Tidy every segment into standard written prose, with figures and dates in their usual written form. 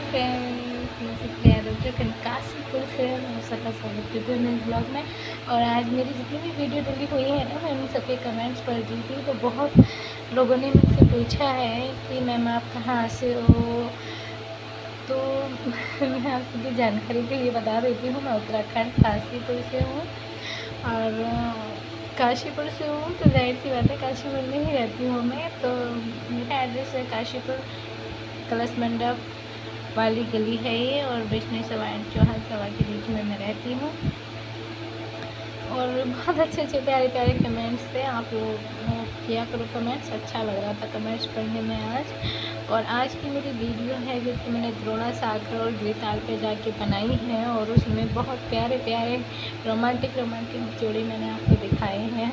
Friends, मैं सुप्रिया रुद्र काशीपुर से सबका स्वागत करती हूँ इस ब्लॉग में। और आज मेरी जितनी भी वीडियो डली हुई है ना, मैं उन सबके कमेंट्स पढ़ रही थी तो बहुत लोगों ने मुझसे पूछा है कि मैम आप कहाँ से हो। तो मैं आप सभी जानकारी के लिए बता देती हूँ, मैं उत्तराखंड काशीपुर से हूँ। और काशीपुर से हूँ तो जाहिर सी बात है काशीपुर में ही रहती हूँ मैं। तो मेरा एड्रेस है काशीपुर कलश मंडप वाली गली है ये, और वैष्णवी सभा एंड चौहान सभा के बीच में मैं रहती हूँ। और बहुत अच्छे अच्छे प्यारे प्यारे कमेंट्स थे, आप लोग किया करो कमेंट्स, अच्छा लग रहा था कमेंट्स पढ़ने में आज। और आज की मेरी वीडियो है जो कि मैंने द्रोणा सागर और गिरताल पे जाके बनाई है, और उसमें बहुत प्यारे प्यारे रोमांटिक जोड़े मैंने आपको दिखाए हैं,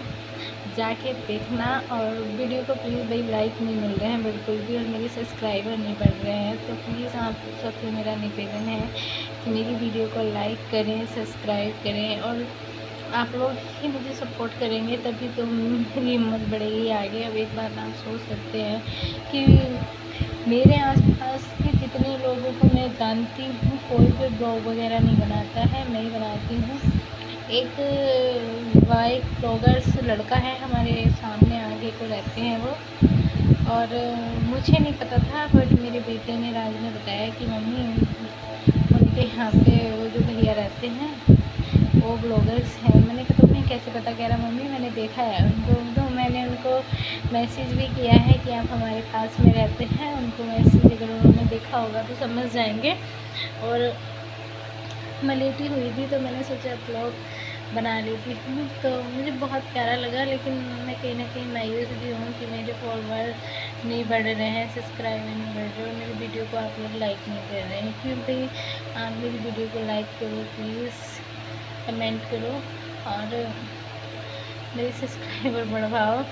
जाके देखना। और वीडियो को प्लीज़ भाई लाइक नहीं मिल रहे हैं बिल्कुल भी, और मेरे सब्सक्राइबर नहीं बढ़ रहे हैं, तो प्लीज़ आप सबसे मेरा निवेदन है कि मेरी वीडियो को लाइक करें, सब्सक्राइब करें। और आप लोग ही मुझे सपोर्ट करेंगे तभी तो मेरी हिम्मत बढ़ेगी आगे। अब एक बात आप सोच सकते हैं कि मेरे आसपास के जितने लोगों को मैं जानती हूँ, कोई भी ब्लॉग वगैरह नहीं बनाता है, मैं ही बनाती हूँ। एक वाइफ ब्लॉगर्स लड़का है हमारे सामने आगे को रहते हैं वो, और मुझे नहीं पता था, बट मेरे बेटे ने राज ने बताया कि मम्मी उनके यहाँ पे वो जो भैया रहते हैं वो ब्लॉगर्स हैं। मैंने कहा तुम्हें कैसे पता? कह रहा मम्मी मैंने देखा है उनको। तो मैंने उनको मैसेज भी किया है कि आप हमारे पास में रहते हैं, उनको मैसेज अगर उन्होंने देखा होगा तो समझ जाएंगे। और मैं लेटी हुई थी तो मैंने सोचा ब्लॉग बना लेती हूँ, तो मुझे बहुत प्यारा लगा। लेकिन मैं कहीं ना कहीं मायूस भी हूँ कि मेरे फॉलोअर नहीं बढ़ रहे हैं, सब्सक्राइबर नहीं बढ़ रहे, और मेरी वीडियो को आप लोग लाइक नहीं कर रहे हैं। क्यों भाई? आप मेरी वीडियो को लाइक करो प्लीज़, कमेंट करो और मेरे सब्सक्राइबर बढ़वाओ,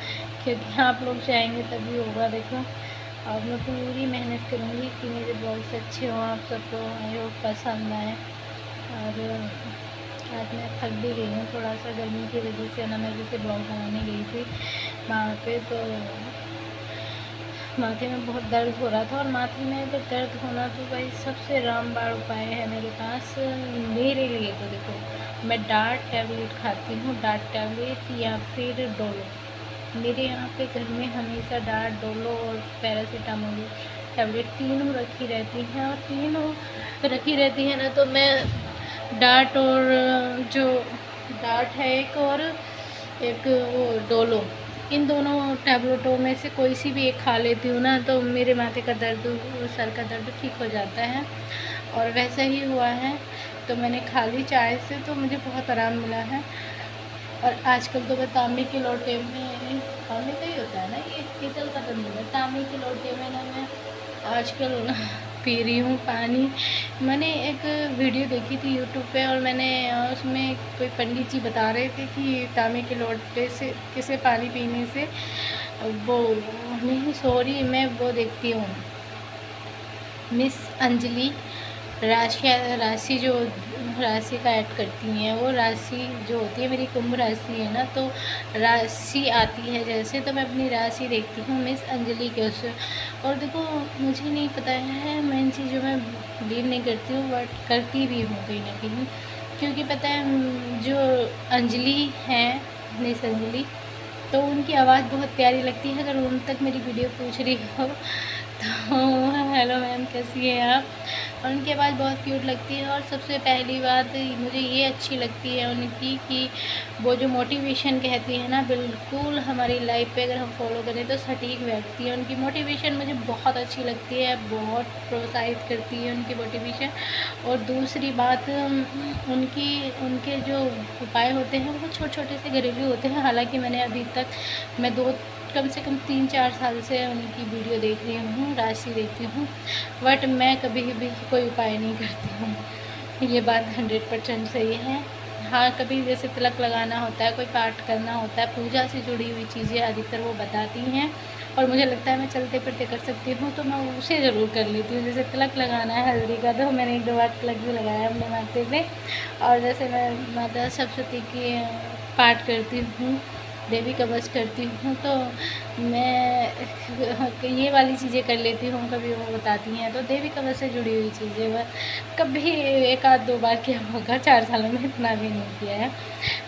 क्योंकि आप लोग चाहेंगे तभी होगा। देखो, और मैं पूरी मेहनत करूँगी कि मेरे ब्लॉग्स अच्छे हों, आप सबको आई होप पसंद आए। और आज मैं थक भी गई हूँ थोड़ा सा गर्मी की वजह से ना। मैं जैसे ब्लॉग बनाने गई थी वहाँ पे, तो माथे में बहुत दर्द हो रहा था। और माथे में अगर दर्द होना तो भाई सबसे रामबाण उपाय है मेरे पास मेरे लिए। तो देखो, मैं डार्ट टैबलेट खाती हूँ, डार्ट टैबलेट या फिर डोलो। मेरे यहाँ पे घर में हमेशा डार्ट, डोलो और पैरासीटामोल टैबलेट तीनों रखी रहती हैं। और तीनों रखी रहती है ना, तो मैं डार्ट और जो डार्ट है एक, और एक वो डोलो, इन दोनों टैबलेटों में से कोई सी भी एक खा लेती हूँ ना, तो मेरे माथे का दर्द, सर का दर्द ठीक हो जाता है। और वैसा ही हुआ है, तो मैंने खा ली चाय से, तो मुझे बहुत आराम मिला है। और आजकल तो मैं तांबे के लोटे में, तांबे का ही होता है ना ये, पीतल का तो नहीं है, तांबे के लोटे में ना मैं आजकल पी रही हूँ पानी। मैंने एक वीडियो देखी थी यूट्यूब पे, और मैंने उसमें कोई पंडित जी बता रहे थे कि तांबे के लोटे से किसे पानी पीने से वो, नहीं सॉरी, मैं वो देखती हूँ मिस अंजलि राशि जो राशि का ऐड करती हैं, वो राशि जो होती है मेरी कुंभ राशि है ना, तो राशि आती है जैसे, तो मैं अपनी राशि देखती हूँ मिस अंजलि के उससे। और देखो, मुझे नहीं पता है, मैं इन चीज़ों में बिलीव नहीं करती हूँ, बट करती भी हूँ कहीं ना कहीं, क्योंकि पता है जो अंजलि है, मिस अंजलि, तो उनकी आवाज़ बहुत प्यारी लगती है। अगर उन तक मेरी वीडियो पूछ रही हो तो हेलो मैम, कैसी है आप? और उनकी आवाज़ बहुत क्यूट लगती है। और सबसे पहली बात मुझे ये अच्छी लगती है उनकी कि वो जो मोटिवेशन कहती है ना, बिल्कुल हमारी लाइफ पे अगर हम फॉलो करें तो सटीक बैठती है। उनकी मोटिवेशन मुझे बहुत अच्छी लगती है, बहुत प्रोत्साहित करती है उनकी मोटिवेशन। और दूसरी बात, उनके जो उपाय होते हैं वो छोटे छोटे से घरेलू होते हैं। हालांकि मैंने अभी तक मैं कम से कम 3-4 साल से उनकी वीडियो देख रही हूँ, राशि देखती हूँ, बट मैं कभी भी कोई उपाय नहीं करती हूँ। ये बात 100% सही है। हाँ, कभी जैसे तिलक लगाना होता है, कोई पाठ करना होता है, पूजा से जुड़ी हुई चीज़ें अधिकतर वो बताती हैं, और मुझे लगता है मैं चलते फिरते कर सकती हूँ, तो मैं उसे ज़रूर कर लेती हूँ। जैसे तिलक लगाना है हल्दी का, तो मैंने 1-2 बार तिलक भी लगाया अपने माथे पे। और जैसे मैं माता सरस्वती की पाठ करती हूँ, देवी कवच करती हूँ, तो मैं ये वाली चीज़ें कर लेती हूँ, कभी वो बताती हैं तो देवी कवच से जुड़ी हुई चीज़ें वह कभी एक आध दो बार किया होगा, 4 सालों में इतना भी नहीं किया है।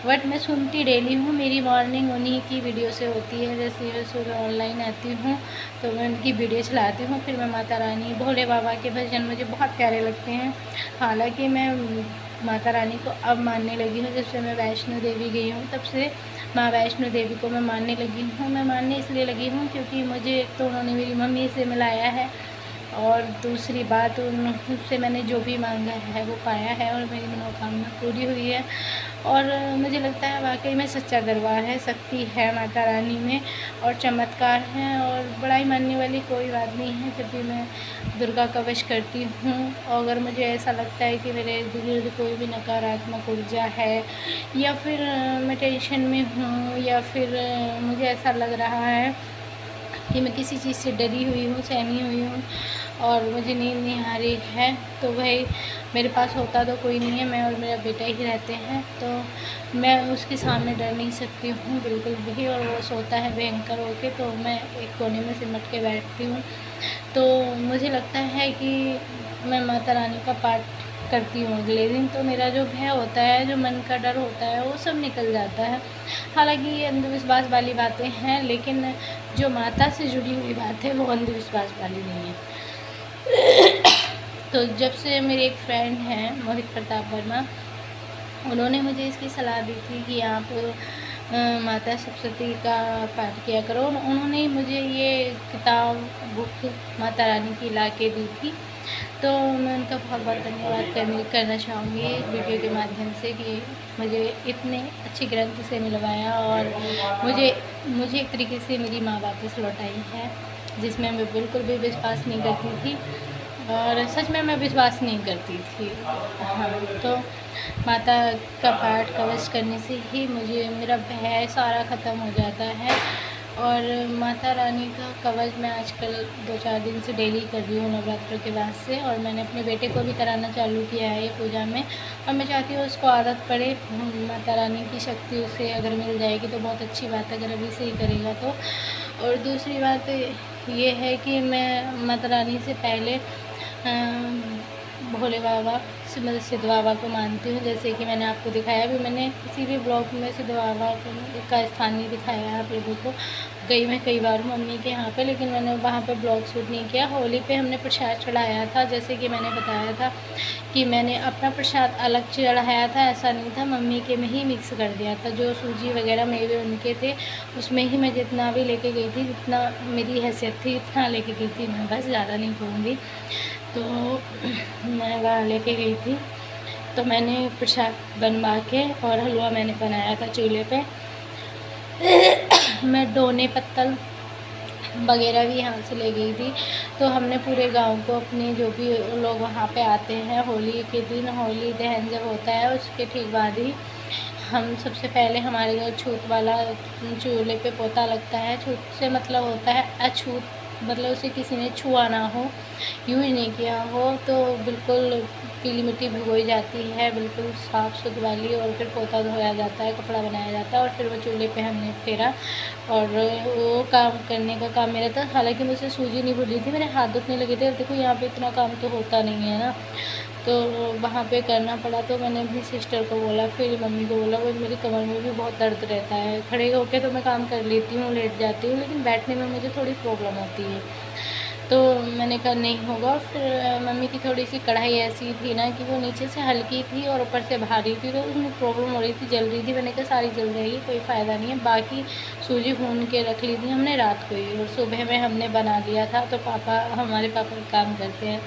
बट मैं सुनती डेली हूँ, मेरी मॉर्निंग उन्हीं की वीडियो से होती है। जैसे मैं सुबह ऑनलाइन आती हूँ तो मैं उनकी वीडियो चलाती हूँ, फिर मैं माता रानी, भोले बाबा के भजन मुझे बहुत प्यारे लगते हैं। हालांकि मैं माता रानी को अब मानने लगी हूँ, जब से मैं वैष्णो देवी गई हूँ तब से माँ वैष्णो देवी को मैं मानने लगी हूँ। मैं मानने इसलिए लगी हूँ क्योंकि मुझे एक तो उन्होंने मेरी मम्मी से मिलाया है, और दूसरी बात उनसे मैंने जो भी मांगा है वो पाया है और मेरी मनोकामना पूरी हुई है। और मुझे लगता है वाकई में सच्चा दरबार है, शक्ति है माता रानी में और चमत्कार है, और बड़ाई मानने वाली कोई बात नहीं है। जब भी मैं दुर्गा कवच करती हूँ और अगर मुझे ऐसा लगता है कि मेरे इर्द गिर्द कोई भी नकारात्मक ऊर्जा है, या फिर मैं टेंशन में हूँ, या फिर मुझे ऐसा लग रहा है कि मैं किसी चीज़ से डरी हुई हूँ, सहमी हुई हूँ और मुझे नींद नहीं आ रही है, तो भाई मेरे पास होता तो कोई नहीं है, मैं और मेरा बेटा ही रहते हैं, तो मैं उसके सामने डर नहीं सकती हूँ बिल्कुल भी। और वो सोता है भयंकर होके तो मैं एक कोने में सिमट के बैठती हूँ। तो मुझे लगता है कि मैं माता रानी का पाठ करती हूँ अगले दिन, तो मेरा जो भय होता है, जो मन का डर होता है, वो सब निकल जाता है। हालांकि ये अंधविश्वास वाली बातें हैं, लेकिन जो माता से जुड़ी हुई बात है वो अंधविश्वास वाली नहीं है। तो जब से मेरे एक फ्रेंड हैं मोहित प्रताप वर्मा, उन्होंने मुझे इसकी सलाह दी थी कि आप माता सरस्वती का पाठ किया करो। उन्होंने मुझे ये किताब बुक माता रानी की ला के दी थी, तो मैं उनका बहुत बहुत धन्यवाद करना चाहूँगी वीडियो के माध्यम से कि मुझे इतने अच्छे ग्रंथ से मिलवाया और मुझे एक तरीके से मेरी माँ वापस लौटाई है, जिसमें मैं बिल्कुल भी विश्वास नहीं करती थी, और सच में मैं विश्वास नहीं करती थी। हाँ, तो माता का पाठ कवच करने से ही मुझे मेरा भय सारा ख़त्म हो जाता है। और माता रानी का कवच मैं आजकल 2-4 दिन से डेली कर रही हूँ नवरात्र के बाद से, और मैंने अपने बेटे को भी कराना चालू किया है ये पूजा में, और मैं चाहती हूँ उसको आदत पड़े। माता रानी की शक्ति उसे अगर मिल जाएगी तो बहुत अच्छी बात है, अगर अभी से ही करेगा तो। और दूसरी बात ये है कि मैं माता रानी से पहले भोले बाबा मतलब सिद्ध बाबा को मानती हूँ। जैसे कि मैंने आपको दिखाया भी, मैंने किसी भी ब्लॉग में सिद्ध बाबा का स्थान नहीं दिखाया है आप लोगों को। गई मैं कई बार मम्मी के यहाँ पे, लेकिन मैंने वहाँ पे ब्लॉग शूट नहीं किया। होली पे हमने प्रसाद चढ़ाया था, जैसे कि मैंने बताया था कि मैंने अपना प्रसाद अलग चढ़ाया था, ऐसा नहीं था, मम्मी के में ही मिक्स कर दिया था। जो सूजी वगैरह मेवे उनके थे उसमें ही मैं जितना भी लेके गई थी, जितना मेरी हैसियत थी इतना लेके गई थी मैं, बस ज़्यादा नहीं कहूँगी। तो मैं वहाँ लेके गई थी, तो मैंने प्रसाद बनवा के और हलवा मैंने बनाया था चूल्हे पे। मैं डोने पत्तल वगैरह भी यहाँ से ले गई थी। तो हमने पूरे गांव को, अपने जो भी लोग वहाँ पे आते हैं होली के दिन, होली दहन जब होता है उसके ठीक बाद ही हम सबसे पहले हमारे घर छूत वाला चूल्हे पे पोता लगता है। छूत से मतलब होता है अछूत, मतलब उसे किसी ने छुआ ना हो, यूज नहीं किया हो, तो बिल्कुल पीली मिट्टी भिगोई जाती है बिल्कुल साफ़ सुथ वाली, और फिर पोता धोया जाता है, कपड़ा बनाया जाता है, और फिर वो चूल्हे पे हमने फेरा। और वो काम करने का काम मेरा था। हालांकि मुझसे सूजी नहीं भूल रही थी, मेरे हाथ दुखने लगे थे। अब देखो यहाँ पे इतना काम तो होता नहीं है ना, तो वहाँ पे करना पड़ा। तो मैंने अपनी सिस्टर को बोला, फिर मम्मी को बोला, वो मेरी कमर में भी बहुत दर्द रहता है। खड़े होके तो मैं काम कर लेती हूँ, लेट जाती हूँ, लेकिन बैठने में मुझे थोड़ी प्रॉब्लम होती है। तो मैंने कहा नहीं होगा। फिर मम्मी की थोड़ी सी कढ़ाई ऐसी थी ना कि वो नीचे से हल्की थी और ऊपर से भारी थी, तो उसमें प्रॉब्लम हो रही थी, जल रही थी। मैंने कहा सारी जल जाएगी, कोई फ़ायदा नहीं है। बाकी सूजी भून के रख ली थी हमने रात को ही, और सुबह में हमने बना लिया था। तो हमारे पापा काम करते हैं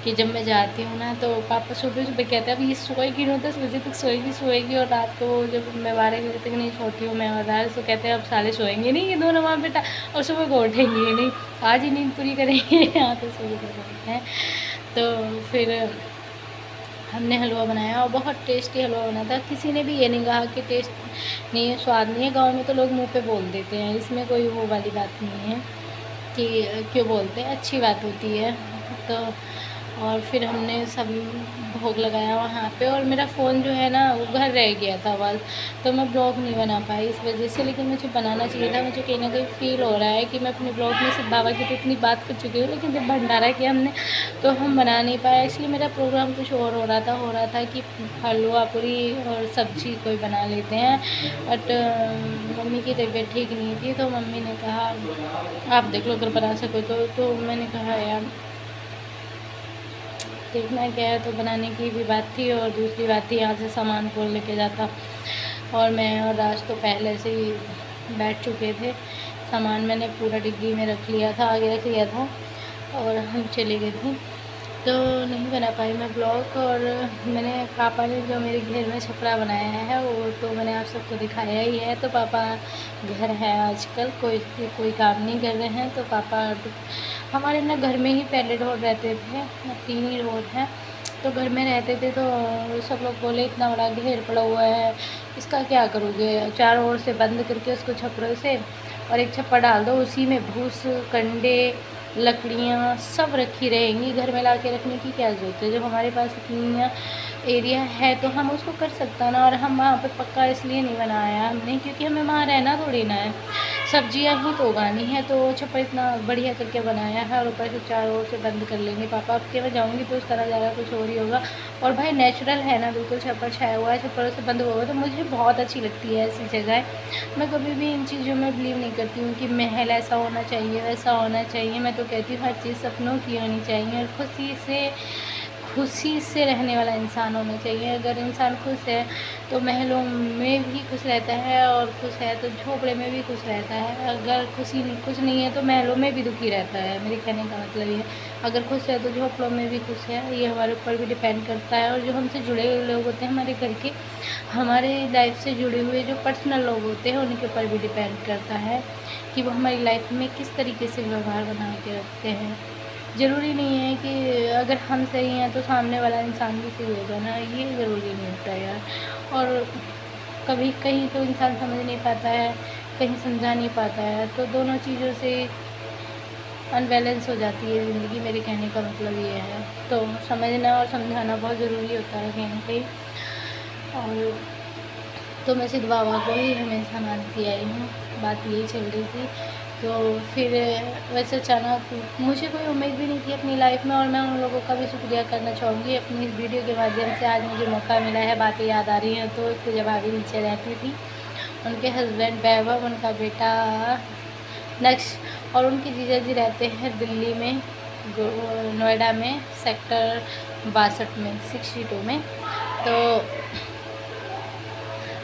कि जब मैं जाती हूँ ना, तो पापा सुबह सुबह कहते हैं अब ये सोएगी नहीं, 10 बजे तक सोएगी, और रात को जब मैं 12 बजे तक नहीं सोती हूँ मैं और रात, तो कहते हैं अब साले सोएंगे नहीं ये दोनों माँ बेटा, और सुबह को उठेंगे ही नहीं, आज ही नींद पूरी करेंगे। यहाँ तो शुरू कर सकते हैं। तो फिर हमने हलवा बनाया और बहुत टेस्टी हलवा बना था। किसी ने भी ये नहीं कहा कि टेस्ट नहीं है, स्वाद नहीं है। गाँव में तो लोग मुँह पे बोल देते हैं, इसमें कोई वो वाली बात नहीं है कि क्यों बोलते हैं, अच्छी बात होती है। तो और फिर हमने सब भोग लगाया वहाँ पे। और मेरा फ़ोन जो है ना वो घर रह गया था बस, तो मैं ब्लॉग नहीं बना पाई इस वजह से। लेकिन मुझे बनाना चाहिए था। मुझे कहीं ना कहीं फ़ील हो रहा है कि मैं अपने ब्लॉग में सिर्फ बाबा की तो इतनी बात कर चुकी हूँ, लेकिन जब भंडारा किया हमने तो हम बना नहीं पाए। इसलिए मेरा प्रोग्राम कुछ और हो रहा था कि हलवा पूरी और सब्ज़ी कोई बना लेते हैं। बट मम्मी की तबीयत ठीक नहीं थी, तो मम्मी ने कहा आप देख लो अगर बना सको तो मैंने कहा यार देखना क्या है। तो बनाने की भी बात थी, और दूसरी बात थी यहाँ से सामान कौन लेके जाता। और मैं और राज तो पहले से ही बैठ चुके थे। सामान मैंने पूरा डिग्गी में रख लिया था, आगे रख लिया था, और हम चले गए थे। तो नहीं बना पाई मैं ब्लॉग। और मैंने पापा ने जो मेरे घर में छपरा बनाया है वो तो मैंने आप सबको दिखाया ही है। तो पापा घर है आजकल, कोई काम नहीं कर रहे हैं। तो पापा हमारे ना घर में ही पहले रोड रहते थे, 3 ही रोड हैं, तो घर में रहते थे। तो सब लोग बोले इतना बड़ा घेर पड़ा हुआ है, इसका क्या करोगे, चारों ओर से बंद करके उसको छपरों से, और एक छप्पर डाल दो, उसी में भूस कंडे लकड़ियाँ सब रखी रहेंगी। घर में ला के रखने की क्या ज़रूरत है, जब हमारे पास इतना एरिया है तो हम उसको कर सकता ना। और हम वहाँ पे पक्का इसलिए नहीं बनाया हमने क्योंकि हमें वहाँ रहना थोड़ी ना है, सब्जियाँ ही तो उगानी है। तो छप्पर इतना बढ़िया करके बनाया है, और ऊपर से चारों ओर से बंद कर लेंगे पापा। अब के मैं जाऊँगी तो उस तरह ज़्यादा कुछ और ही होगा। और भाई नेचुरल है ना, बिल्कुल छप्पर छाया हुआ है, छप्परों से बंद हुआ हुआ, तो मुझे बहुत अच्छी लगती है ऐसी जगह। मैं कभी भी इन चीज़ों में बिलीव नहीं करती हूँ कि महल ऐसा होना चाहिए वैसा होना चाहिए। मैं तो कहती हूँ हर चीज़ सपनों की होनी चाहिए, और खुशी से रहने वाला इंसान होना चाहिए। अगर इंसान खुश है तो महलों में भी खुश रहता है, और खुश है तो झोपड़े में भी खुश रहता है। अगर कुछ नहीं है तो महलों में भी दुखी रहता है। मेरे कहने का मतलब ये है, अगर खुश है तो झोपड़ों में भी खुश है। ये हमारे ऊपर भी डिपेंड करता है। और जो हमसे जुड़े हुए लोग होते हैं हमारे घर के, हमारे लाइफ से जुड़े हुए जो पर्सनल लोग होते हैं उनके ऊपर भी डिपेंड करता है कि वो हमारी लाइफ में किस तरीके से व्यवहार बना के रखते हैं। ज़रूरी नहीं है कि अगर हम सही हैं तो सामने वाला इंसान भी सही होगा ना, ये ज़रूरी नहीं होता यार। और कभी कहीं तो इंसान समझ नहीं पाता है, कहीं समझा नहीं पाता है, तो दोनों चीज़ों से अनबैलेंस हो जाती है ज़िंदगी। मेरे कहने का मतलब ये है। तो समझना और समझाना बहुत ज़रूरी होता है कहीं ना कहीं। और तो मैं सिद्ध बाबा को ही हमेशा मानती आई हूँ, बात यही चल रही थी। तो फिर वैसे अचानक मुझे कोई उम्मीद भी नहीं थी अपनी लाइफ में, और मैं उन लोगों का भी शुक्रिया करना चाहूँगी अपनी इस वीडियो के माध्यम से। आज मुझे मौका मिला है, बातें याद आ रही हैं। तो एक पूजा भाभी नीचे रहती थी, उनके हस्बैंड वैभव, उनका बेटा नक्श, और उनके जीजा जी रहते हैं दिल्ली में, नोएडा में, सेक्टर 62 में, 62 में। तो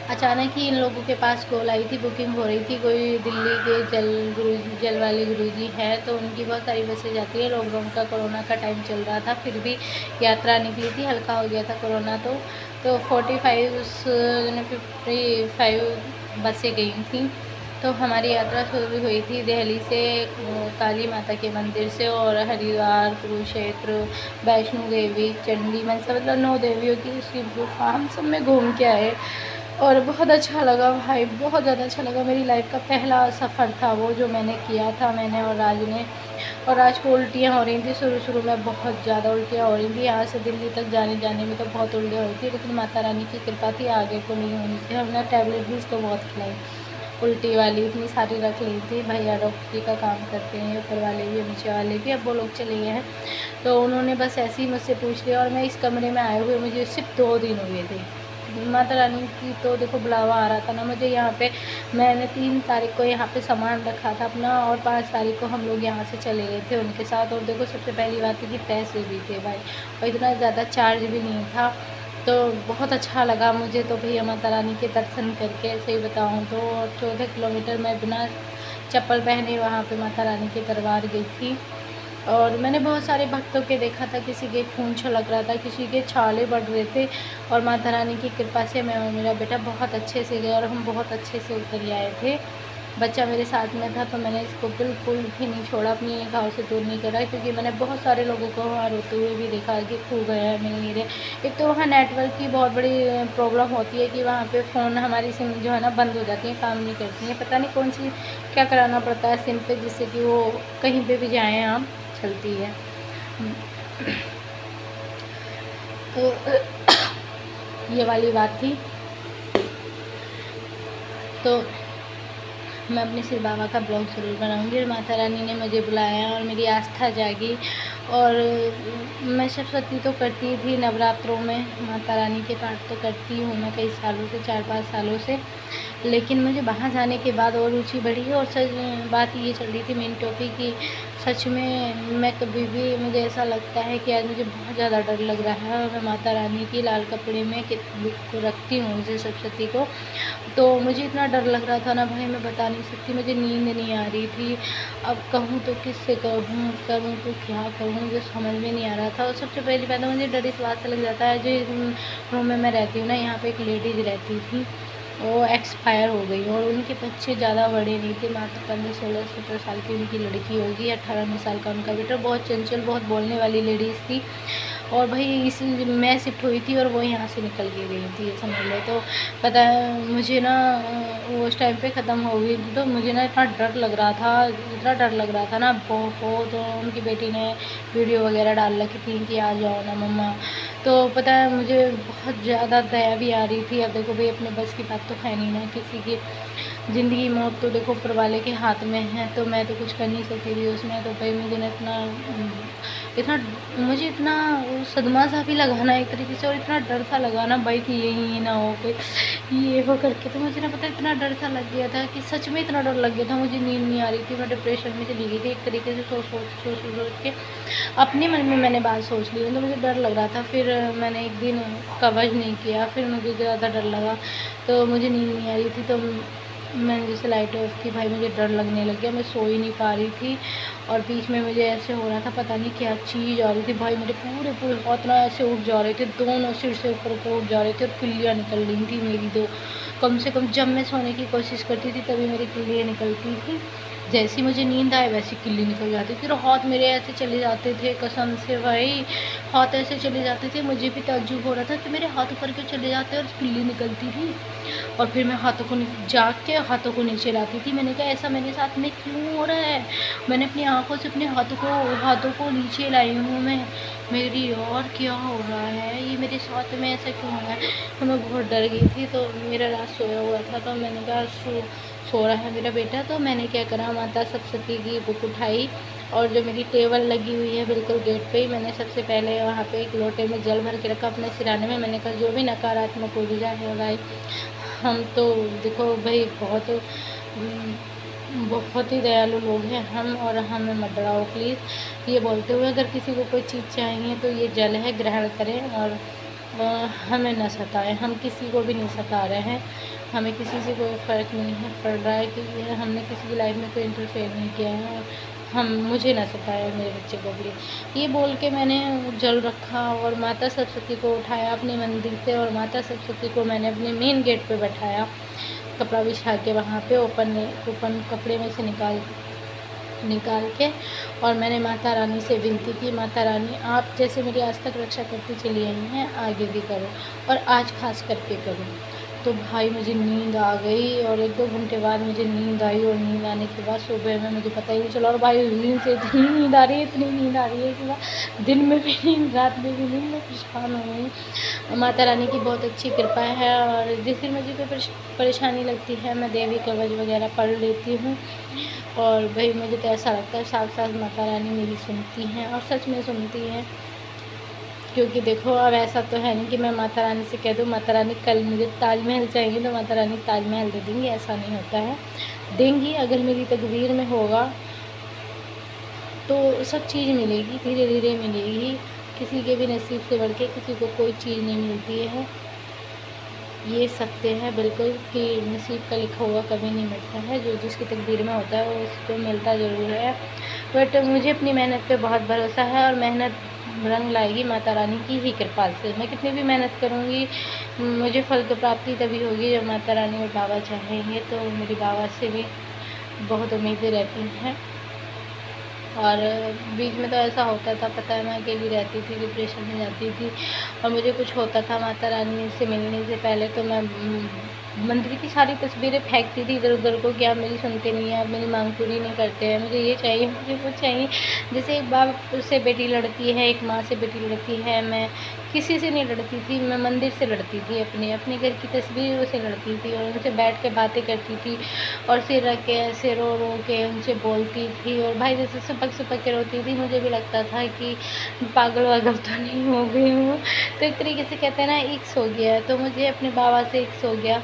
अचानक ही इन लोगों के पास कॉल आई थी, बुकिंग हो रही थी। कोई दिल्ली के जल वाले गुरुजी हैं, तो उनकी बहुत सारी बसें जाती है। लॉकडाउन का कोरोना का टाइम चल रहा था, फिर भी यात्रा निकली थी, हल्का हो गया था कोरोना। तो 55 बसें गई थी। तो हमारी यात्रा शुरू हुई थी दिल्ली से, काली माता के मंदिर से, और हरिद्वार, कुरुक्षेत्र, वैष्णो देवी, चंडी मनसा, मतलब 9 देवियों की शिव गुफा हम सब में घूम के आए। और बहुत अच्छा लगा भाई, बहुत ज़्यादा अच्छा लगा। मेरी लाइफ का पहला सफ़र था वो, जो मैंने किया था, मैंने और राज ने। और राज को उल्टियाँ हो रही थी, शुरू में बहुत ज़्यादा उल्टियाँ हो रही थी। यहाँ से दिल्ली तक जाने में तो बहुत उल्टियाँ हो रही थी, लेकिन माता रानी की कृपा थी, आगे को नहीं होनी थी। हमने टैबलेट भी इसको बहुत खिलाई, उल्टी वाली इतनी सारी रख ली थी। भैया डॉक्टरी का काम करते हैं, ऊपर वाले भी नीचे वाले भी, अब वो लोग चले गए हैं। तो उन्होंने बस ऐसे ही मुझसे पूछ लिया, और मैं इस कमरे में आए हुए मुझे सिर्फ 2 दिन हुए थे। माता रानी की तो देखो बुलावा आ रहा था ना मुझे यहाँ पे। मैंने 3 तारीख को यहाँ पे सामान रखा था अपना, और 5 तारीख को हम लोग यहाँ से चले गए थे उनके साथ। और देखो सबसे पहली बात थी कि पैसे भी थे भाई, और इतना ज़्यादा चार्ज भी नहीं था। तो बहुत अच्छा लगा मुझे तो भैया माता रानी के दर्शन करके, ऐसे ही बताऊँ तो। 14 किलोमीटर मैं बिना चप्पल पहने वहाँ पे माता रानी के दरबार गई थी। और मैंने बहुत सारे भक्तों के देखा था, किसी के खून छलक रहा था, किसी के छाले बढ़ रहे थे, और माता रानी की कृपा से मैं और मेरा बेटा बहुत अच्छे से गए, और हम बहुत अच्छे से उतर आए थे। बच्चा मेरे साथ में था, तो मैंने इसको बिल्कुल भी नहीं छोड़ा, अपनी निगाहों से दूर नहीं करा, क्योंकि मैंने बहुत सारे लोगों को वहाँ रोते हुए भी देखा कि खो गए हैं, मिल नहीं रहे। एक तो वहाँ नेटवर्क की बहुत बड़ी प्रॉब्लम होती है कि वहाँ पे फ़ोन, हमारी सिम जो है ना बंद हो जाती है, काम नहीं करती हैं। पता नहीं कौन सी क्या कराना पड़ता है सिम पे, जिससे कि वो कहीं पे भी जाएँ आप चलती है। तो ये वाली बात थी। तो मैं अपने शिव बाबा का ब्लॉग ज़रूर बनाऊंगी। और माता रानी ने मुझे बुलाया और मेरी आस्था जागी। और मैं सरस्वती तो करती थी नवरात्रों में, माता रानी के पाठ तो करती हूँ मैं कई सालों से, 4-5 सालों से। लेकिन मुझे वहाँ जाने के बाद और रुचि बढ़ी। और सच बात ये चल रही थी मेन टॉपिक की, सच में मैं कभी भी, मुझे ऐसा लगता है कि आज मुझे बहुत ज़्यादा डर लग रहा है। और मैं माता रानी की लाल कपड़े में को रखती हूँ उसे, सरस्वती को। तो मुझे इतना डर लग रहा था ना भाई, मैं बता नहीं सकती। मुझे नींद नहीं आ रही थी। अब कहूँ तो किससे कहूँ, करूँ तो क्या करूँ, मुझे समझ में नहीं आ रहा था। और सबसे पहली बात तो मुझे डर इस बात से लग जाता है, जो रूम में मैं रहती हूँ ना, यहाँ पे एक लेडीज़ रहती थी, वो एक्सपायर हो गई। और उनके बच्चे ज़्यादा बड़े नहीं थे, मात्र 15-16-17 साल की उनकी लड़की होगी, 18-19 साल का उनका बेटा। बहुत चंचल, बहुत बोलने वाली लेडीज़ थी। और भाई इस मैं शिफ्ट हुई थी और वो यहाँ से निकल के गई थी, ये समझ लो। तो पता है मुझे ना, वो उस टाइम पे ख़त्म हो गई थी। तो मुझे ना इतना डर लग रहा था, इतना डर लग रहा था ना बहुत। तो उनकी बेटी ने वीडियो वगैरह डाल रखी थी कि आ जाओ ना मम्मा। तो पता है मुझे बहुत ज़्यादा दया भी आ रही थी। अब देखो भाई, अपने बस की बात तो है नहीं ना, किसी की ज़िंदगी मौत तो देखो ऊपर वाले के हाथ में है। तो मैं तो कुछ कर नहीं सकती थी उसमें। तो भाई मुझे ना इतना मुझे इतना सदमा सा भी लगा ना एक तरीके से, और इतना डर सा लगा ना भाई कि यही ना हो कोई ये वो करके। तो मुझे ना पता इतना डर सा लग गया था कि सच में इतना डर लग गया था, मुझे नींद नहीं आ रही थी। मैं डिप्रेशन में चली गई थी एक तरीके से, सोच के अपने मन में मैंने बात सोच ली। तो मुझे डर लग रहा था। फिर मैंने एक दिन कवच नहीं किया, फिर मुझे ज़्यादा डर लगा, तो मुझे नींद नहीं आ रही थी। तो मैंने जैसे लाइट ऑफ की, भाई मुझे डर लगने लग गया, मैं सो ही नहीं पा रही थी। और बीच में मुझे ऐसे हो रहा था, पता नहीं क्या चीज़ आ रही थी भाई, मेरे पूरे हाथ ना ऐसे उठ जा रहे थे, दोनों सिर से ऊपर उठ जा रहे थे। और किल्लियाँ निकल रही थी मेरी तो, कम से कम जब मैं सोने की कोशिश करती थी तभी मेरी किल्लियाँ निकलती थी। जैसी मुझे नींद आए वैसी किल्ली निकल जाती थी। और हाथ मेरे ऐसे चले जाते थे, कसम से भाई हाथ ऐसे चले जाते थे। मुझे भी ताज्जुब हो रहा था कि मेरे हाथ ऊपर क्यों चले जाते और किल्ली निकलती थी। और फिर मैं हाथों को जाग के हाथों को नीचे लाती थी। मैंने कहा ऐसा मेरे साथ में क्यों हो रहा है। मैंने अपनी आंखों से अपने हाथों को नीचे लाई हूँ मैं, मेरी और क्या हो रहा है, ये मेरे साथ में ऐसा क्यों हो रहा है। तो मैं बहुत डर गई थी। तो मेरा रात सोया हुआ था, तो मैंने कहा सो रहा है मेरा बेटा। तो मैंने क्या करा, माता सरस्वती की बुक उठाई, और जो मेरी टेबल लगी हुई है बिल्कुल गेट पे ही, मैंने सबसे पहले वहाँ पे एक लोटे में जल भर के रखा अपने सिराने में। मैंने कहा जो भी नकारात्मक ऊर्जा है भाई, हम तो देखो भाई बहुत ही दयालु लोग हैं हम, और हमें मत डराओ प्लीज़। ये बोलते हुए अगर किसी को कोई चीज़ चाहिए तो ये जल है, ग्रहण करें। और हमें न सताएं, हम किसी को भी नहीं सता रहे हैं, हमें किसी से कोई फ़र्क नहीं है पड़ रहा है, क्योंकि हमने किसी की लाइफ में कोई इंटरफेयर नहीं किया है। और हम मुझे ना सताए, मेरे बच्चे को भी। ये बोल के मैंने जल रखा और माता सरस्वती को उठाया अपने मंदिर से, और माता सरस्वती को मैंने अपने मेन गेट पे बैठाया, कपड़ा बिछा के वहाँ पे ओपन कपड़े में से निकाल के। और मैंने माता रानी से विनती की, माता रानी आप जैसे मेरी आज तक रक्षा करती चली आई हैं, आगे भी करो, और आज खास करके करो। तो भाई मुझे नींद आ गई, और 1-2 घंटे बाद मुझे नींद आई, और नींद आने के बाद सुबह में मुझे पता ही नहीं चला। और भाई उस दिन से इतनी नींद आ रही है, इतनी नींद आ रही है कि दिन में भी नींद, रात में भी नींद, मैं परेशान हो गई। माता रानी की बहुत अच्छी कृपा है। और जिस दिन मुझे कोई परेशानी लगती है, मैं देवी कवच वगैरह पढ़ लेती हूँ। और भाई मुझे तो ऐसा लगता है साथ माता रानी मेरी सुनती हैं, और सच में सुनती हैं। क्योंकि देखो अब ऐसा तो है नहीं कि मैं माता रानी से कह दूँ माता रानी कल मुझे ताजमहल चाहिए तो माता रानी ताजमहल दे देंगी, ऐसा नहीं होता है। देंगी, अगर मेरी तकदीर में होगा तो सब चीज़ मिलेगी, धीरे धीरे मिलेगी। किसी के भी नसीब से बढ़ के किसी को कोई चीज़ नहीं मिलती है, ये सत्य है बिल्कुल कि नसीब का लिखा हुआ कभी नहीं मिलता है। जो जिसकी तकदीर में होता है वो उसको मिलता ज़रूर है। बट मुझे अपनी मेहनत पे बहुत भरोसा है, और मेहनत रंग लाएगी माता रानी की ही कृपा से। मैं कितनी भी मेहनत करूँगी, मुझे फल की प्राप्ति तभी होगी जब माता रानी और बाबा चाहेंगे। तो मेरी बाबा से भी बहुत उम्मीदें रहती हैं। और बीच में तो ऐसा होता था, पता है मैं अकेली रहती थी, डिप्रेशन में जाती थी, और मुझे कुछ होता था माता रानी से मिलने से पहले तो मैं मंदिर की सारी तस्वीरें फेंकती थी इधर उधर को कि आप मेरी सुनते नहीं हैं, आप मेरी मांग पूरी नहीं करते हैं, मुझे ये चाहिए, मुझे वो चाहिए। जैसे एक बाप से बेटी लड़ती है, एक माँ से बेटी लड़ती है, मैं किसी से नहीं लड़ती थी, मैं मंदिर से लड़ती थी, अपने घर की तस्वीरों से लड़ती थी और उनसे बैठ के बातें करती थी और सिर रख के ऐसे रो रो के उनसे बोलती थी। और भाई जैसे सुपक के रोती थी, मुझे भी लगता था कि पागल वागल तो नहीं हो गई हूँ। तो एक तरीके से कहते हैं ना, इक्स हो गया। तो मुझे अपने बाबा से इक्स हो गया,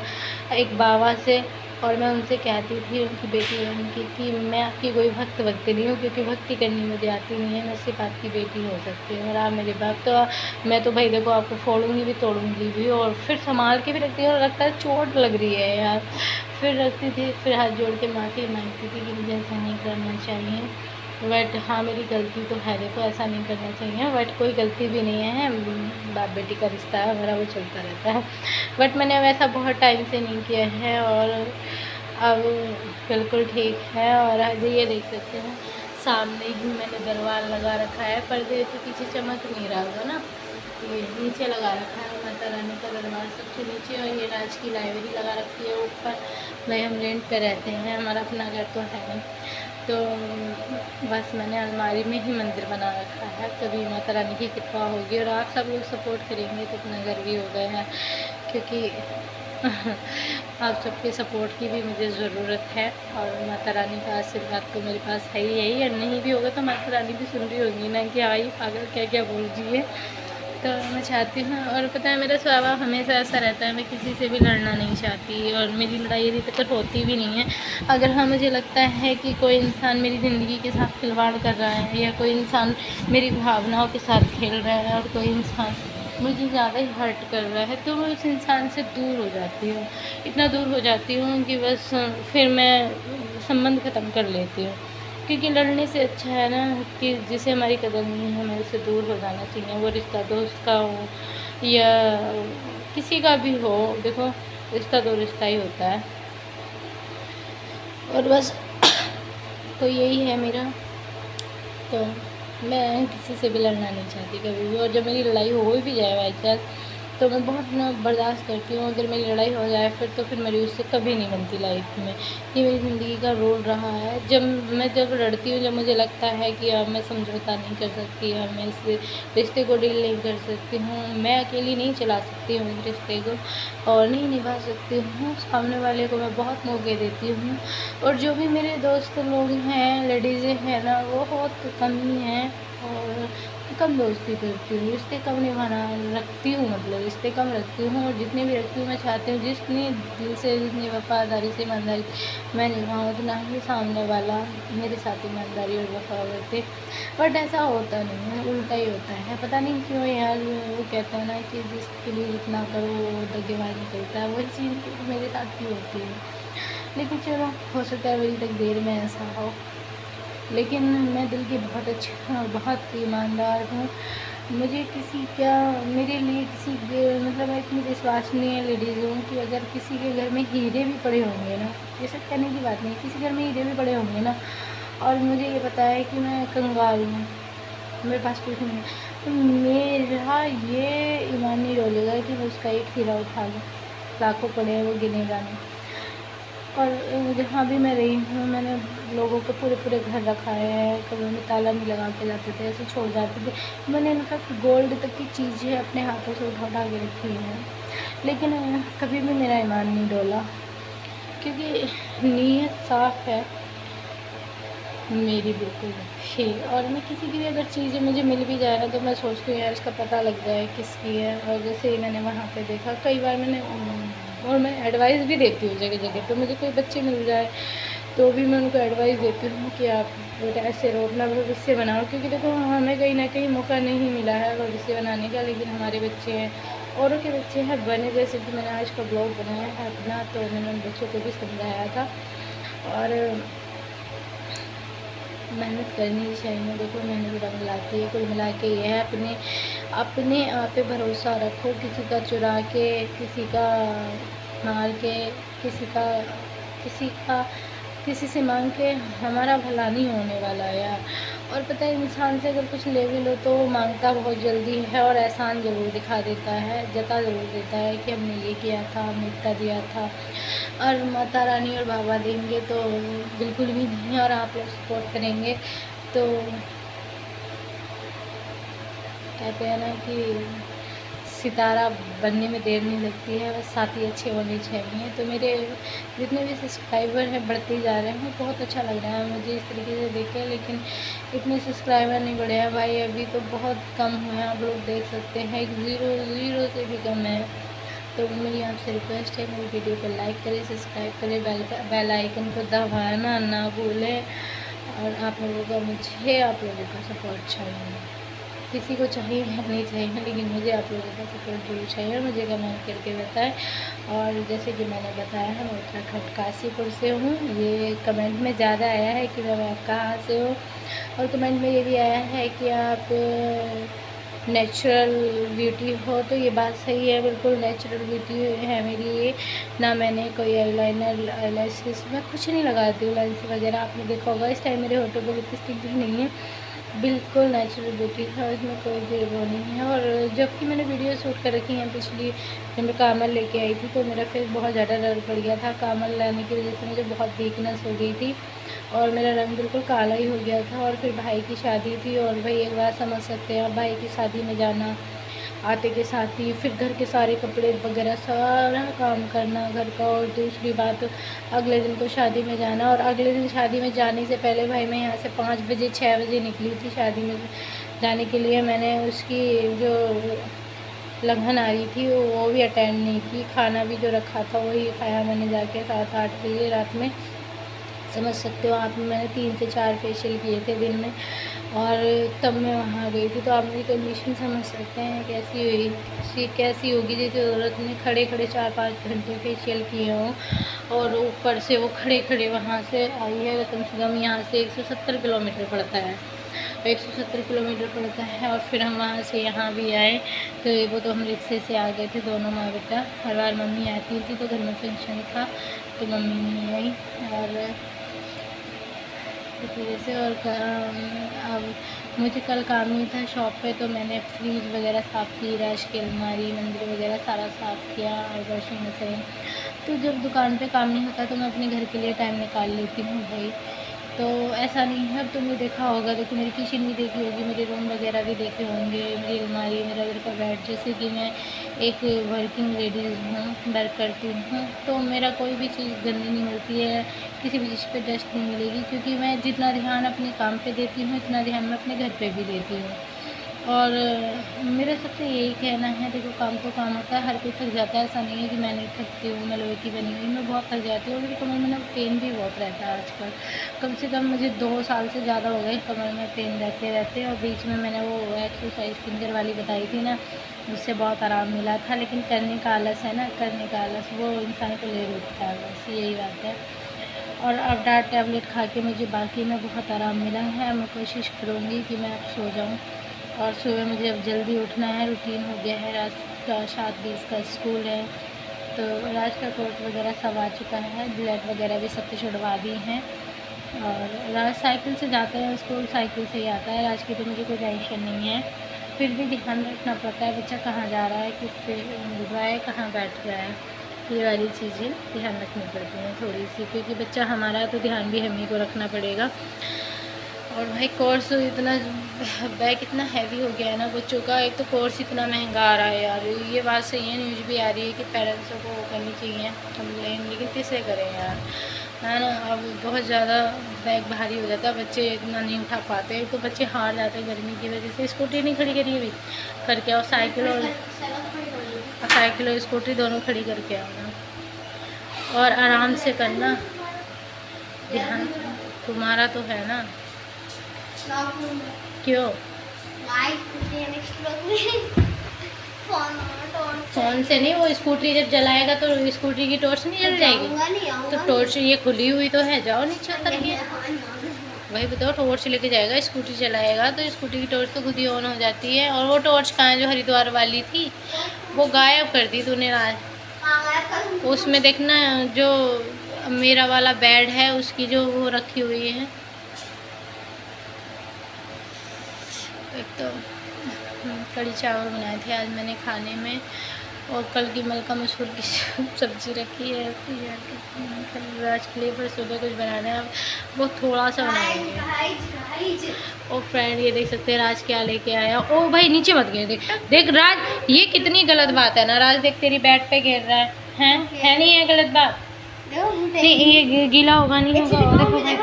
एक बाबा से। और मैं उनसे कहती थी, उनकी बेटी उनकी, कि मैं आपकी कोई भक्ति नहीं हूँ, क्योंकि भक्ति करनी मुझे आती नहीं है, मैं सिर्फ आपकी बेटी हो सकती हूँ। और आप मेरे बाप तो मैं तो भाई देखो आपको फोड़ूंगी भी तोड़ूंगी भी, और फिर संभाल के भी रखती हूँ। और लगता है चोट लग रही है यार, फिर रखती थी, फिर हाथ जोड़ के माफ़ी मांगती थी कि मुझे ऐसा नहीं करना चाहिए। बट हाँ, मेरी गलती तो है, देखो ऐसा नहीं करना चाहिए, बट कोई गलती भी नहीं है, बाप बेटी का रिश्ता है हमारा, वो चलता रहता है। बट मैंने वैसा बहुत टाइम से नहीं किया है और अब बिल्कुल ठीक है। और आज ये देख सकते हैं सामने ही मैंने दरबार लगा रखा है, पर्दे तो पीछे चमक नहीं रहा होगा ना, ये नीचे लगा रखा है माता रानी का दरबार सबसे नीचे। और ये राज की लाइब्रेरी लगा रखी है ऊपर। भाई हम रेंट पे रहते हैं, हमारा अपना घर तो है नहीं, तो बस मैंने अलमारी में ही मंदिर बना रखा है। कभी माता रानी की कृपा होगी और आप सब लोग सपोर्ट करेंगे तो अपना घर भी हो गया है, क्योंकि आप सबके सपोर्ट की भी मुझे ज़रूरत है। और माता रानी का आशीर्वाद तो मेरे पास है ही है, और नहीं भी होगा तो माता रानी भी सुन रही होगी ना कि हाँ ये पागल क्या क्या बोल रही है। तो मैं चाहती हूँ, और पता है मेरा स्वभाव हमेशा ऐसा रहता है, मैं किसी से भी लड़ना नहीं चाहती, और मेरी लड़ाई अभी तक होती भी नहीं है। अगर हाँ मुझे लगता है कि कोई इंसान मेरी ज़िंदगी के साथ खिलवाड़ कर रहा है, या कोई इंसान मेरी भावनाओं के साथ खेल रहा है, और कोई इंसान मुझे ज़्यादा ही हर्ट कर रहा है, तो मैं उस इंसान से दूर हो जाती हूँ। इतना दूर हो जाती हूँ कि बस फिर मैं संबंध ख़त्म कर लेती हूँ, क्योंकि लड़ने से अच्छा है ना कि जिसे हमारी कदर नहीं है हमें उससे दूर हो जाना चाहिए। वो रिश्ता दोस्त का हो या किसी का भी हो, देखो रिश्ता तो रिश्ता ही होता है। और बस तो यही है मेरा, तो मैं किसी से भी लड़ना नहीं चाहती कभी भी। और जब मेरी लड़ाई हो भी जाए बाई चांस, तो मैं बहुत ना बर्दाश्त करती हूँ। अगर मेरी लड़ाई हो जाए फिर तो फिर मेरी उससे कभी नहीं बनती लाइफ में। ये मेरी ज़िंदगी का रोल रहा है। जब लड़ती हूँ, जब मुझे लगता है कि अब मैं समझौता नहीं कर सकती, अब मैं इस रिश्ते को डील नहीं कर सकती हूँ, मैं अकेली नहीं चला सकती हूँ इस रिश्ते को और नहीं निभा सकती हूँ, सामने वाले को मैं बहुत मौके देती हूँ। और जो भी मेरे दोस्त लोग हैं, लेडीज़ें हैं ना, वो बहुत कम ही हैं और कम दोस्ती करती हूँ, रिश्ते कम निभाना रखती हूँ, मतलब रिश्ते कम रखती हूँ। और जितने भी रखती हूँ मैं चाहती हूँ जितनी दिल से, जितनी वफादारी से, ईमानदारी मैं निभाऊँ, उतना ही सामने वाला मेरे साथ ईमानदारी और वफा करते। बट ऐसा होता नहीं है, उल्टा ही होता है, पता नहीं क्यों यार। वो कहते हैं ना कि जिसके लिए जितना करो वो दगेबाज निकलता है, वही चीज़ मेरे साथ भी होती है। लेकिन चलो, हो सकता है मेरी तकदीर में ऐसा हो। लेकिन मैं दिल की बहुत अच्छी और बहुत ईमानदार हूँ। मुझे किसी का, मेरे लिए किसी के, मतलब मैं इतनी विश्वसनीय लेडीज़ हूँ कि अगर किसी के घर में हीरे भी पड़े होंगे ना, ये सब कहने की बात नहीं, किसी घर में हीरे भी पड़े होंगे ना, और मुझे ये पता है कि मैं कंगाल हूँ, मेरे पास कुछ नहीं है, तो मेरा ये ईमान नहीं डोलेगा कि मैं उसका एक हीरा उठा लूँ। लाखों पड़े हैं, वो गिनेगा नहीं। और जहाँ भी मैं रही हूँ, मैंने लोगों के पूरे पूरे घर रखाए हैं, कभी उन्हें ताला नहीं लगा के जाते थे, ऐसे छोड़ जाते थे। मैंने इनफैक्ट गोल्ड तक की चीज़ें अपने हाथों से उठा के रखी हैं, लेकिन कभी भी मेरा ईमान नहीं डोला, क्योंकि नीयत साफ़ है मेरी बिल्कुल ही। और मैं किसी की भी अगर चीज़ें मुझे मिल भी जाए ना, तो मैं सोचती हूँ यार इसका पता लग जाए किसकी है। और जैसे मैंने वहाँ पे देखा कई बार, मैंने और मैं एडवाइस भी देती हूँ जगह जगह पे। मुझे कोई बच्चे मिल जाए तो भी मैं उनको एडवाइस देती हूँ कि आप बेटा ऐसे रो, अपना भविष्य बनाओ, क्योंकि देखो हमें कहीं ना कहीं मौका नहीं मिला है भविष्य बनाने का, लेकिन हमारे बच्चे हैं, औरों के बच्चे हैं बने। जैसे कि मैंने आज का ब्लॉग बनाया है अपना, तो मैंने उन बच्चों को भी समझाया था। और मेहनत करनी चाहिए, देखो मेहनत रंग लाती है। कुल मिला के ये है, अपने अपने आप पे भरोसा रखो, किसी का चुरा के, किसी का मार के, किसी का किसी से मांग के हमारा भला नहीं होने वाला है यार। और पता है, इंसान से अगर कुछ ले भी लो तो मांगता बहुत जल्दी है और एहसान ज़रूर दिखा देता है, जता ज़रूर देता है कि हमने ये किया था, हमने इतना दिया था। और माता रानी और बाबा देंगे तो बिल्कुल भी नहीं, और आप लोग सपोर्ट करेंगे तो कहते हैं ना कि सितारा बनने में देर नहीं लगती है, बस साथी अच्छे होने चाहिए। तो मेरे जितने भी सब्सक्राइबर हैं बढ़ते जा रहे हैं, बहुत अच्छा लग रहा है मुझे इस तरीके से देख के। लेकिन इतने सब्सक्राइबर नहीं बढ़े हैं भाई, अभी तो बहुत कम हुए हैं, आप लोग देख सकते हैं, एक ज़ीरो से भी कम है। तो मेरी आपसे रिक्वेस्ट है, मेरी वीडियो को लाइक करें, सब्सक्राइब करें, बेल आइकन को दबाना ना भूलें। और आप लोगों का मुझे आप लोगों का सपोर्ट चाहिए, किसी को चाहिए या नहीं चाहिए, लेकिन मुझे आप लोगों का सपोर्ट जरूर चाहिए और मुझे कमेंट करके बताएं। और जैसे कि मैंने बताया है, मैं उत्तराखंड काशीपुर से हूँ। ये कमेंट में ज़्यादा आया है कि मैं कहाँ से हूँ, और कमेंट में ये भी आया है कि आप नेचुरल ब्यूटी हो। तो ये बात सही है, बिल्कुल नेचुरल ब्यूटी है मेरी ये। ना मैंने कोई आईलाइनर, आईलैशेस, मैं कुछ नहीं लगाती हूँ, लेंस वगैरह आपने देखा होगा। इस टाइम मेरे होठों पर लिपस्टिक भी नहीं है, बिल्कुल नेचुरल ब्यूटी है और इसमें कोई भी वो नहीं है। और जबकि मैंने वीडियो शूट कर रखी है पिछली, जब मैं कामल लेके आई थी तो मेरा फेस बहुत ज़्यादा डर पड़ गया था। कामल लाने की वजह से मुझे बहुत वीकनेस हो गई थी और मेरा रंग बिल्कुल काला ही हो गया था। और फिर भाई की शादी थी, और भाई एक बार समझ सकते हैं आप, भाई की शादी में जाना आते के साथ ही, फिर घर के सारे कपड़े वगैरह सारा काम करना घर का, और दूसरी बात अगले दिन को शादी में जाना। और अगले दिन शादी में जाने से पहले भाई मैं यहाँ से 5 बजे 6 बजे निकली थी शादी में जाने के लिए। मैंने उसकी जो लगन आ रही थी वो भी अटेंड नहीं की, खाना भी जो रखा था वही खाया मैंने जाके 7-8 बजे रात में। समझ सकते हो आप, मैंने 3 से 4 फेशियल किए थे दिन में, और तब मैं वहाँ गई थी। तो आप मेरी कंडीशन समझ सकते हैं कैसी होगी, जैसे औरत ने खड़े खड़े 4-5 घंटे फेशियल किए हों, और ऊपर से वो खड़े खड़े वहाँ से आई है। कम से कम यहाँ से 170 किलोमीटर पड़ता है, 170 किलोमीटर पड़ता है। और फिर हम वहाँ से यहाँ भी आए, तो वो तो हम रिक्शे से आ गए थे दोनों माँ बेटा। हर बार मम्मी आती थी तो घर में फंक्शन था तो मम्मी नहीं आई, और इस वजह से। और अब मुझे कल काम नहीं था शॉप पे, तो मैंने फ्रीज वगैरह साफ़ की, रैश की अलमारी, मंदिर वगैरह सारा साफ़ किया, और वॉशिंग मशीन। तो जब दुकान पे काम नहीं होता तो मैं अपने घर के लिए टाइम निकाल लेती हूँ भाई। तो ऐसा नहीं है, अब तुमने देखा होगा, देखो मेरी किचन भी देखी होगी, मेरे रूम वगैरह भी देखे होंगे, मेरी अलमारी, मेरा घर का बेड। जैसे कि मैं एक वर्किंग लेडीज़ हूँ, वर्क करती हूँ, तो मेरा कोई भी चीज़ गंदी नहीं होती है, किसी भी चीज़ पे डस्ट नहीं मिलेगी, क्योंकि मैं जितना ध्यान अपने काम पे देती हूँ उतना ध्यान मैं अपने घर पे भी देती हूँ। और मेरा सबसे यही कहना है, देखो काम तो काम होता है, हर कोई थक जाता है, ऐसा नहीं है कि मैं नहीं थकती हूँ, मैं लोहे की बनी हुई, मैं बहुत थक जाती हूँ। और मेरी कमर में ना पेन भी बहुत रहता है आजकल, कम से कम मुझे 2 साल से ज़्यादा हो गए कमर में पेन रहते। और बीच में मैंने वो एक्सरसाइज फिंगर वाली बताई थी ना, उससे बहुत आराम मिला था। लेकिन करने का आलस है ना, करने का आलस वो इंसान को ले लेता है, बस यही बात है। और अब डार्ट टैबलेट खा के मुझे बाकी में बहुत आराम मिला है। मैं कोशिश करूँगी कि मैं अब सो जाऊँ, और सुबह मुझे अब जल्दी उठना है, रूटीन हो गया है। रात का 7:20 का स्कूल है, तो राज का कोट वगैरह सब आ चुका है, ब्लैक वगैरह भी सब कुछ उड़वा दी हैं। और राज साइकिल से जाता है स्कूल, साइकिल से ही आता है। राज की तो मुझे कोई टेंशन नहीं है, फिर भी ध्यान रखना पड़ता है बच्चा कहाँ जा रहा है, किस पे मिल रहा है, कहाँ बैठ रहा है, ये वाली चीज़ें ध्यान रखनी पड़ती हैं थोड़ी सी, क्योंकि बच्चा हमारा है तो ध्यान भी हम ही को रखना पड़ेगा। और भाई कोर्स इतना, बैग इतना हैवी हो गया है ना बच्चों का, एक तो कोर्स इतना महंगा आ रहा है यार। ये बात सही है, न्यूज़ भी आ रही है कि पेरेंट्सों को वो करनी चाहिए कंप्लेन, लेकिन किसे करें यार, है ना। अब बहुत ज़्यादा बैग भारी हो जाता है, बच्चे इतना नहीं उठा पाते, तो बच्चे हार जाते हैं गर्मी की वजह से। स्कूटी नहीं खड़ी करी अभी, करके आओ, साइकिल और स्कूटी दोनों खड़ी करके आओ, और आराम से करना, ध्यान तुम्हारा तो है ना। क्यों फोन से नहीं, वो स्कूटी जब जलाएगा तो स्कूटी की टॉर्च नहीं जल जाएगी, तो टॉर्च ये खुली हुई तो है, जाओ नीचे उतर के। वही बताओ, टॉर्च लेके जाएगा, स्कूटी चलाएगा तो स्कूटी की टॉर्च तो खुद ही ऑन हो जाती है। और वो टॉर्च कहाँ है जो हरिद्वार वाली थी, वो गायब कर दी तूने आज। उसमें देखना जो मेरा वाला बेड है उसकी जो वो रखी हुई है। एक तो कढ़ी चावल बनाए थे आज मैंने खाने में, और कल की मलका मसूर की सब्ज़ी रखी है। आज के लिए फिर सुबह कुछ बनाना है, वो थोड़ा सा बनाएंगे। और फ्रेंड ये देख सकते हैं राज क्या लेके आया। ओ भाई नीचे मत गिर, देख देख राज, ये कितनी गलत बात है ना राज, देख तेरी बेड पे गिर रहा है है नहीं है गलत बात? नहीं ये गीला होगा नहीं होगा। देखो भाई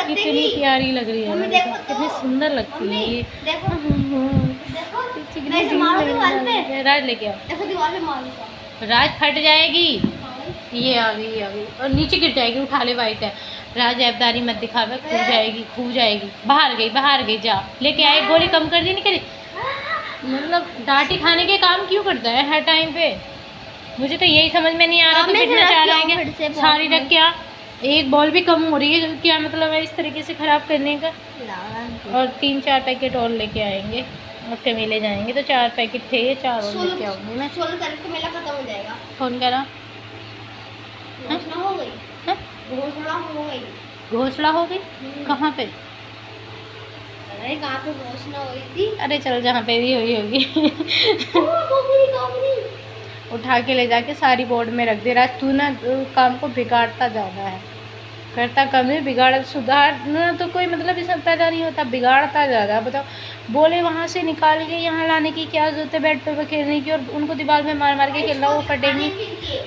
कितनी प्यारी लग रही है, कितनी सुंदर लगती है ये। राज लेके आओ, राज फट जाएगी। ये आ गई और नीचे गिर जाएगी, उठा ले, वाइट है। राज ऐबदारी मत दिखावे, खू जाएगी। बाहर गई, जा लेके आए, गोली कम कर दी नहीं करी। मतलब डांटी खाने के काम क्यों करता है हर टाइम पे? मुझे तो यही समझ में नहीं आ रहा। तो कितना चाह रहा है सारी रख, क्या एक बॉल भी कम हो रही है, क्या मतलब है इस तरीके से ख़राब करने का? और 3-4 पैकेट और लेके आएंगे और कमीले जाएंगे तो 4 पैकेट थे, ये 4 और लेके आऊँगी मैं। 16 तारीख को मेला खत्म हो जाएगा। कौन कह रहा? घोषणा हो गई। घोषणा हो गई कहाँ पे? अरे कहाँ पे घोषणा हुई थी? अरे चल जहाँ पे भी हुई होगी। उठा के ले जाके सारी बोर्ड में रख दे। राज तू ना काम को बिगाड़ता ज़्यादा है, करता कम है, बिगाड़ सुधारना तो कोई मतलब इस पैदा नहीं होता, बिगाड़ता ज़्यादा। बताओ बोले वहाँ से निकाल के यहाँ लाने की क्या जरूरत है बेड पे खेलने की, और उनको दीवार में मार मार के खेलना, वो फटेंगी।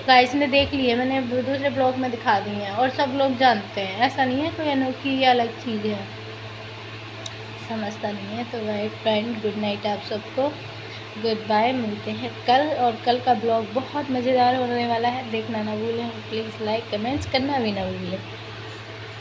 गाइस ने देख ली है, मैंने दूसरे ब्लॉग में दिखा दी है और सब लोग जानते हैं, ऐसा नहीं है कोई अनोखी या अलग चीज़ है, समझता नहीं है। तो भाई फ्रेंड गुड नाइट आप सबको, गुड बाय, मिलते हैं कल। और कल का ब्लॉग बहुत मज़ेदार होने वाला है, देखना ना भूलें। प्लीज़ लाइक कमेंट्स करना भी ना भूलें।